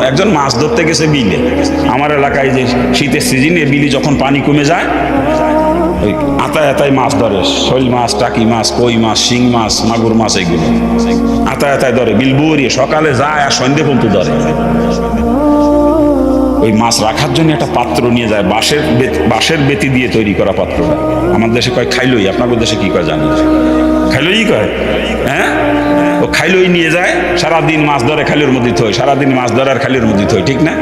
একজন মাছ ধরতে গেছে বিলে। আমার এলাকায় যে শীতের সিজনে বিলি যখন পানি কমে যায়, ওই আতায় আতায় মাছ ধরে, শৈল মাছ, টাকি মাছ, কই মাছ, শিং মাছ, মাগুর মাছ, এইগুলো আতায় আতায় ধরে। বিল বুড়িয়ে সকালে যায় আর সন্ধ্যে পর্যন্ত ধরে। ওই মাছ রাখার জন্য একটা পাত্র নিয়ে যায়, বাঁশের বেতি দিয়ে তৈরি করা পাত্রটা। আমার দেশে কয় খাইলই, আপনাদের দেশে কি কয় জানি? খাইলই কয়, হ্যাঁ। ও খাইলই নিয়ে যায়, সারাদিন মাছ ধরে খাইলের মধ্যে থই, সারাদিন মাছ ধরে আর খাইলের মধ্যে থই, ঠিক না?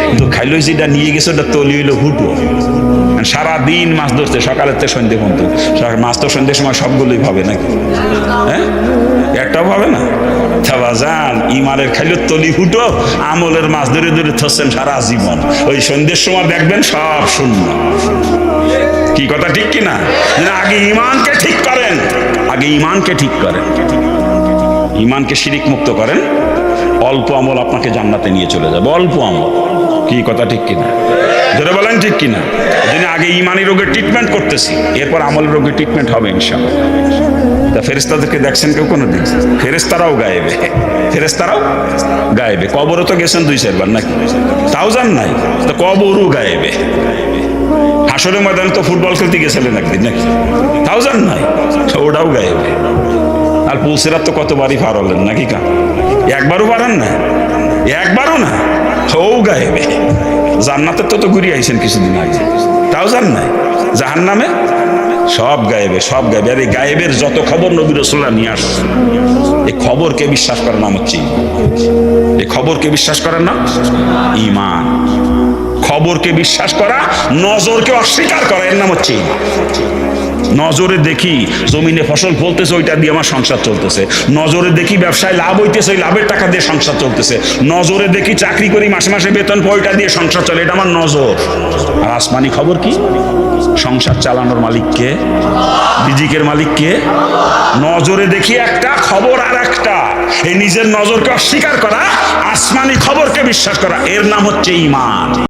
কিন্তু খাইলই যেটা নিয়ে গেছে ওটা তলি হইলো হুটো। সারাদিন মাছ ধরছে সকালের থেকে সন্ধ্যে পর্যন্ত। মাছ তো সন্ধ্যের সময় সবগুলোই ভাবে নাকি? হ্যাঁ, একটাও ভাবে না। যান ইমানের খাইলের তলি হুটো, আমলের মাছ ধরে ধরে থচ্ছেন সারা জীবন। ওই সন্ধ্যের সময় দেখবেন সব শূন্য। কি কথা ঠিক কিনা? আগে ইমানকে ঠিক করেন, আগে ইমানকে ঠিক করেন, ইমানকে শিরিক মুক্ত করেন। অল্প আমল আপনাকে জান্নাতে নিয়ে চলে যাবে, অল্প আমল। কি কথা ঠিক কিনা? ধরে বলেন ঠিক কিনা? যিনি আগে ইমানি রোগের ট্রিটমেন্ট করতেছি, এরপর আমলের রোগের ট্রিটমেন্ট হবে ইনশাআল্লাহ। তা ফেরেশতাদেরকে দেখছেন কেউ কোনোদিন? ফেরেশতারাও গায়েবে, ফেরেশতারাও গায়েবে। কবরও তো গেছেন 2-4 বার নাকি? তাও জান নাই, তো কবরও গায়েবে। হাসরের ময়দানে তো ফুটবল খেলতে গেছিলেন একদিন নাকি? তাও জান নাই, ওটাও গায়েবে। আর পুলসিরাত তো কতবারই পার হলেন নাকি? কা একবারও পারেন না, একবারও না, ও গায়েবে। জান্নাতের তো ঘুরিয়ে আইছেন কিছুদিন আগে, তাও জান নাই। জাহান্নামে সব গায়েবে, সব গায়েবে। আর এই গায়েবের যত খবর নবী রাসূলুল্লাহ নিয়ে আসছে, এই খবরকে বিশ্বাস করার নাম হচ্ছে ঈমান। এই খবরকে বিশ্বাস করার নাম ঈমান। খবরকে বিশ্বাস করা, নজরকে অস্বীকার করা, এর নাম হচ্ছে ঈমান। নজরে দেখি জমিনে ফসল ফলতেছে, ওইটা দিয়ে আমার সংসার চলতেছে। নজরে দেখি ব্যবসায় লাভ হইতেছে, ওই লাভের টাকা দিয়ে সংসার চলতেছে। নজরে দেখি চাকরি করি, মাসে মাসে বেতন পাই, ওইটা দিয়ে সংসার চলে, এটা আমার নজর। আর আসমানি খবর কি? সংসার চালানোর মালিক কে? রিজিকের মালিক কে? নজরে দেখি একটা, খবর আর একটা। এই নিজের নজরকে অস্বীকার করা, আসমানি খবরকে বিশ্বাস করা, এর নাম হচ্ছে ঈমান।